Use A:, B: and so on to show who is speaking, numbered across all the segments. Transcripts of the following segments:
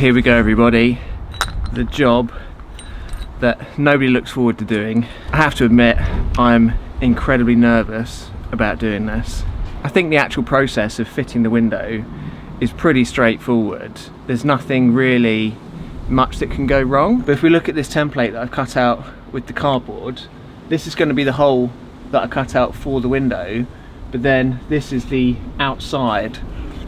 A: here we go everybody, the job that nobody looks forward to doing. I have to admit, I'm incredibly nervous about doing this. I think the actual process of fitting the window is pretty straightforward. There's nothing really much that can go wrong. But if we look at this template that I've cut out with the cardboard, this is going to be the hole that I cut out for the window, but then this is the outside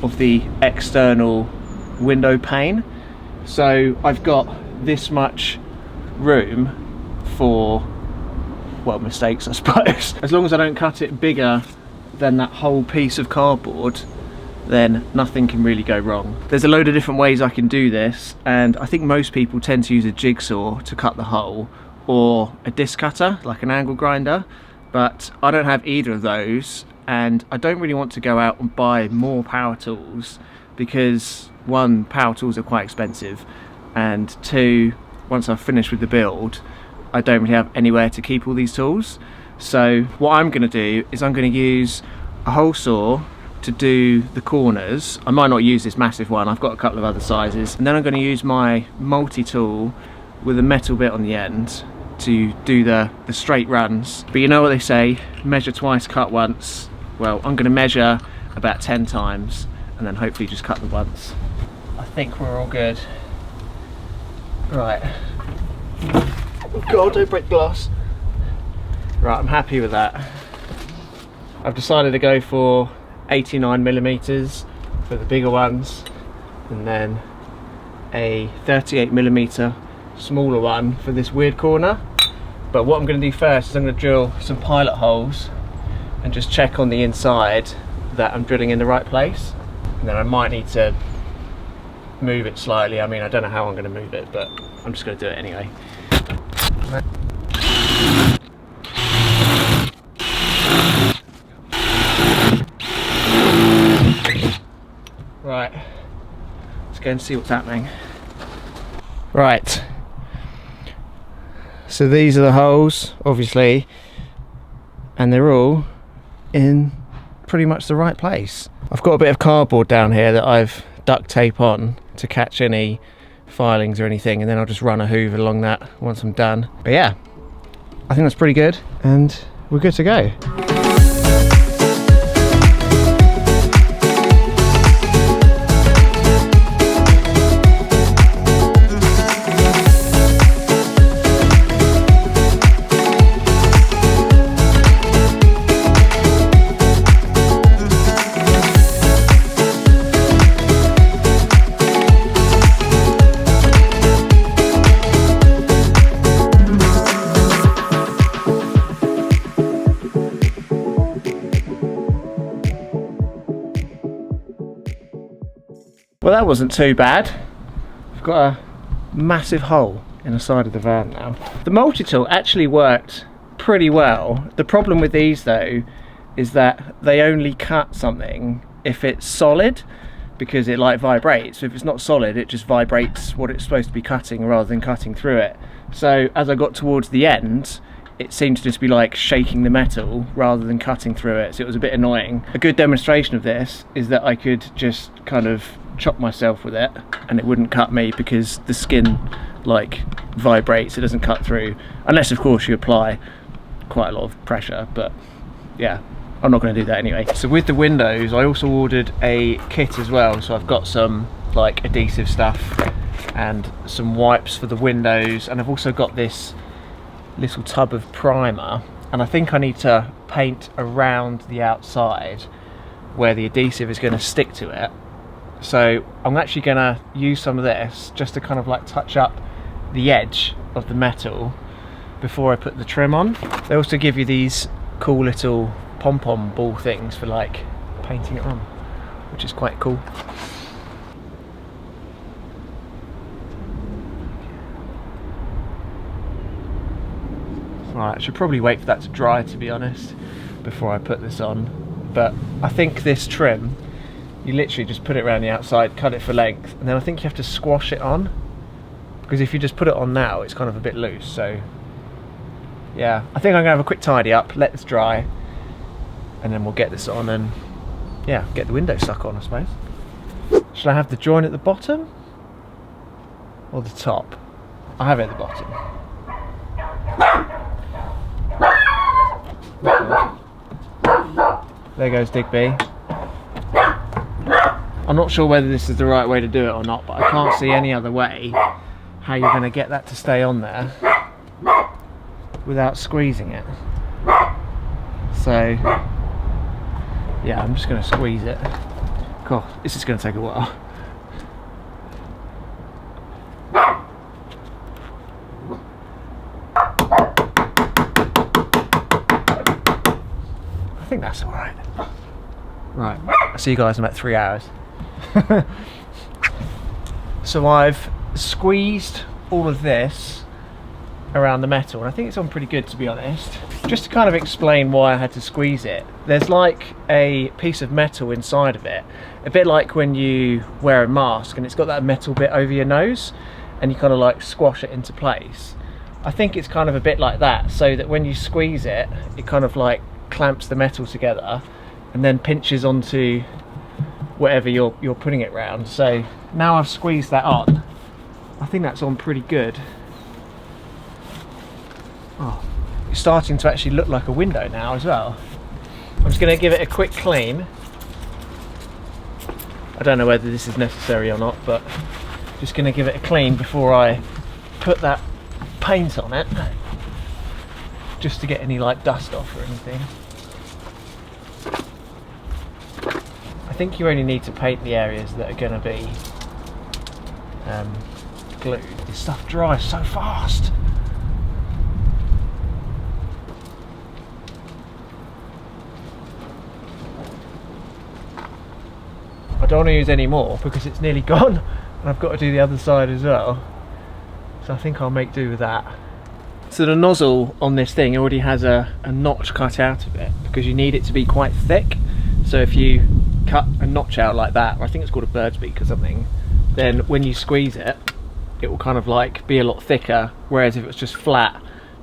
A: of the external window pane. So I've got this much room for, well, mistakes I suppose. As long as I don't cut it bigger than that whole piece of cardboard, then nothing can really go wrong. There's a load of different ways I can do this, and I think most people tend to use a jigsaw to cut the hole, or a disc cutter, like an angle grinder, but I don't have either of those, and I don't really want to go out and buy more power tools, because one, power tools are quite expensive, and two, once I've finished with the build, I don't really have anywhere to keep all these tools. So what I'm going to do is I'm going to use a hole saw to do the corners. I might not use this massive one, I've got a couple of other sizes, and then I'm going to use my multi-tool with a metal bit on the end to do the straight runs. But you know what they say, measure twice, cut once. Well, I'm going to measure about 10 times and then hopefully just cut them once. I think we're all good. Right. Oh God, don't break glass. Right, I'm happy with that. I've decided to go for 89mm for the bigger ones, and then a 38mm smaller one for this weird corner. But what I'm going to do first is I'm going to drill some pilot holes and just check on the inside that I'm drilling in the right place, and then I might need to move it slightly. I mean, I don't know how I'm going to move it, but I'm just going to do it anyway. Right, let's go and see what's happening. Right, so these are the holes, obviously, and they're all in pretty much the right place. I've got a bit of cardboard down here that I've duct tape on to catch any filings or anything, and then I'll just run a hoover along that once I'm done. But yeah, I think that's pretty good, and we're good to go. Well, that wasn't too bad. I've got a massive hole in the side of the van now. The multi-tool actually worked pretty well. The problem with these though is that they only cut something if it's solid, because it like vibrates. So if it's not solid, it just vibrates what it's supposed to be cutting rather than cutting through it. So as I got towards the end, it seemed to just be like shaking the metal rather than cutting through it, so it was a bit annoying. A good demonstration of this is that I could just kind of chop myself with it and it wouldn't cut me, because the skin like vibrates, it doesn't cut through, unless of course you apply quite a lot of pressure. But yeah, I'm not going to do that anyway. So with the windows, I also ordered a kit as well, so I've got some like adhesive stuff and some wipes for the windows, and I've also got this little tub of primer, and I think I need to paint around the outside where the adhesive is going to stick to it. So I'm actually going to use some of this just to kind of like touch up the edge of the metal before I put the trim on. They also give you these cool little pom-pom ball things for like painting it on, which is quite cool. Right, I should probably wait for that to dry, to be honest, before I put this on. But I think this trim, you literally just put it around the outside, cut it for length, and then I think you have to squash it on, because if you just put it on now, it's kind of a bit loose. So yeah, I think I'm gonna have a quick tidy up, let this dry, and then we'll get this on and yeah, get the window stuck on, I suppose. Should I have the join at the bottom? or the top? I have it at the bottom. There goes Digby. I'm not sure whether this is the right way to do it or not, but I can't see any other way how you're going to get that to stay on there without squeezing it. So yeah, I'm just going to squeeze it. God, this is going to take a while. I think that's alright. Right, I'll see you guys in about 3 hours. So I've squeezed all of this around the metal, and I think it's on pretty good, to be honest. Just to kind of explain why I had to squeeze it, there's like a piece of metal inside of it, a bit like when you wear a mask and it's got that metal bit over your nose and you kind of like squash it into place. I think it's kind of a bit like that, so that when you squeeze it, it kind of like clamps the metal together and then pinches onto whatever you're putting it round. So now I've squeezed that on, I think that's on pretty good. Oh, it's starting to actually look like a window now as well. I'm just going to give it a quick clean. I don't know whether this is necessary or not, but just going to give it a clean before I put that paint on it, just to get any like dust off or anything. I think you only need to paint the areas that are going to be glued. This stuff dries so fast. I don't want to use any more because it's nearly gone and I've got to do the other side as well. So I think I'll make do with that. So the nozzle on this thing already has a notch cut out of it because you need it to be quite thick. So if you cut a notch out like that, or I think it's called a bird's beak or something, then when you squeeze it, it will kind of like be a lot thicker, whereas if it was just flat,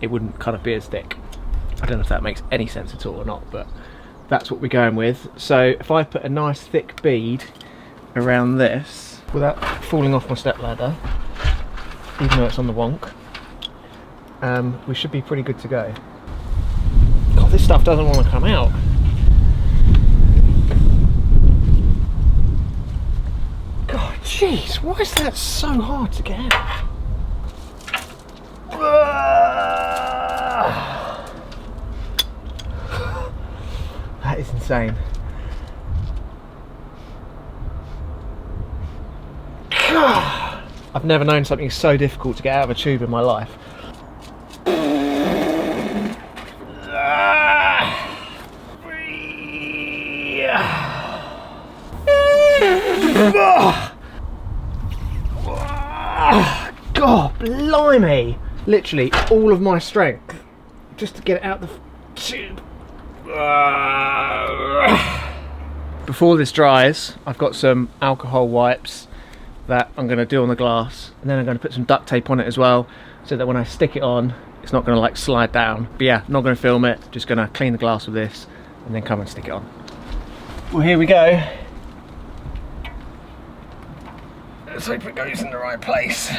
A: it wouldn't kind of be as thick. I don't know if that makes any sense at all or not, but that's what we're going with. So if I put a nice thick bead around this without falling off my step ladder, even though it's on the wonk, we should be pretty good to go. God, this stuff doesn't want to come out. God, jeez, why is that so hard to get out? That is insane. I've never known something so difficult to get out of a tube in my life. God, blimey! Literally all of my strength just to get it out the tube. Before this dries, I've got some alcohol wipes that I'm going to do on the glass, and then I'm going to put some duct tape on it as well, so that when I stick it on, it's not going to like slide down. But yeah, not going to film it, just going to clean the glass with this and then come and stick it on. Well, here we go. Let's hope it goes in the right place.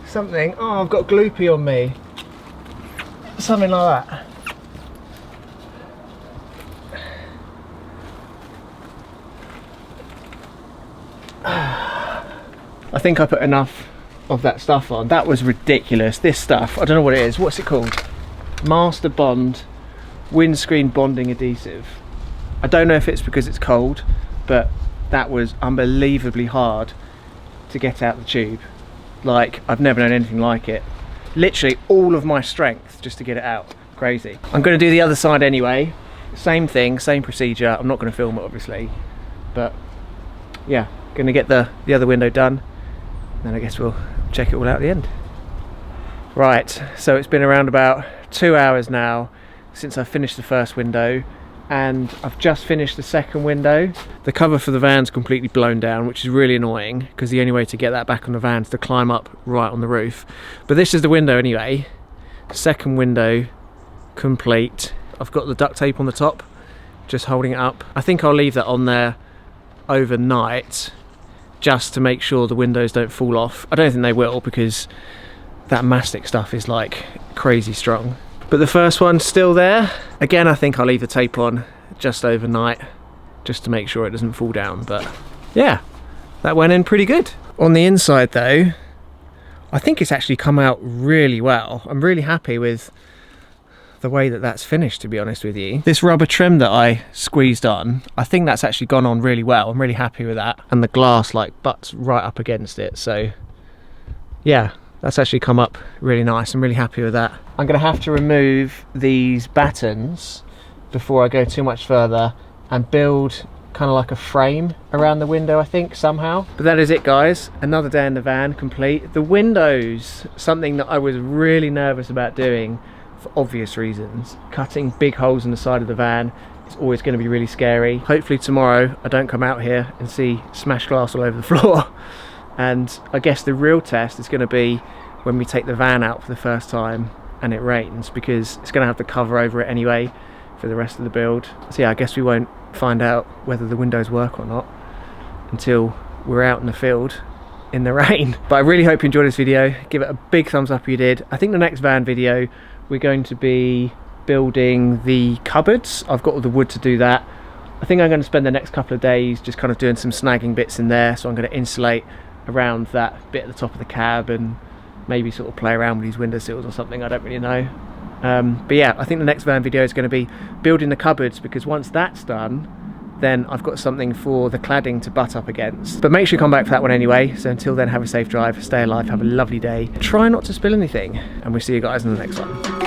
A: Something, oh, I've got gloopy on me. Something like that. I think I put enough of that stuff on. That was ridiculous. This stuff, I don't know what it is. What's it called? Master Bond Windscreen Bonding Adhesive. I don't know if it's because it's cold, but that was unbelievably hard to get out the tube. Like, I've never known anything like it. Literally all of my strength just to get it out. Crazy. I'm going to do the other side anyway. Same thing, same procedure. I'm not going to film it obviously, but yeah, going to get the other window done. Then I guess we'll check it all out at the end. Right, so it's been around about 2 hours now since I finished the first window, and I've just finished the second window. The cover for the van's completely blown down, which is really annoying because the only way to get that back on the van is to climb up right on the roof. But this is the window anyway. Second window complete. I've got the duct tape on the top, just holding it up. I think I'll leave that on there overnight just to make sure the windows don't fall off. I don't think they will, because that mastic stuff is like crazy strong. But the first one's still there. Again, I think I'll leave the tape on just overnight, just to make sure it doesn't fall down. But yeah, that went in pretty good. On the inside though, I think it's actually come out really well. I'm really happy with the way that that's finished, to be honest with you. This rubber trim that I squeezed on, I think that's actually gone on really well. I'm really happy with that. And the glass like butts right up against it. So yeah, that's actually come up really nice. I'm really happy with that. I'm gonna have to remove these battens before I go too much further and build kind of like a frame around the window, I think, somehow. But that is it, guys. Another day in the van complete. The windows, something that I was really nervous about doing for obvious reasons. Cutting big holes in the side of the van is always going to be really scary. Hopefully tomorrow I don't come out here and see smashed glass all over the floor. And I guess the real test is going to be when we take the van out for the first time and it rains, because it's going to have the cover over it anyway for the rest of the build. So yeah, I guess we won't find out whether the windows work or not until we're out in the field in the rain. But I really hope you enjoyed this video. Give it a big thumbs up if you did. I think the next van video we're going to be building the cupboards. I've got all the wood to do that. I think I'm going to spend the next couple of days just kind of doing some snagging bits in there. So I'm going to insulate around that bit at the top of the cab and maybe sort of play around with these windowsills or something. I don't really know. But yeah, I think the next van video is going to be building the cupboards, because once that's done, then I've got something for the cladding to butt up against. But make sure you come back for that one anyway. So until then, have a safe drive, stay alive, have a lovely day, try not to spill anything, and we'll see you guys in the next one.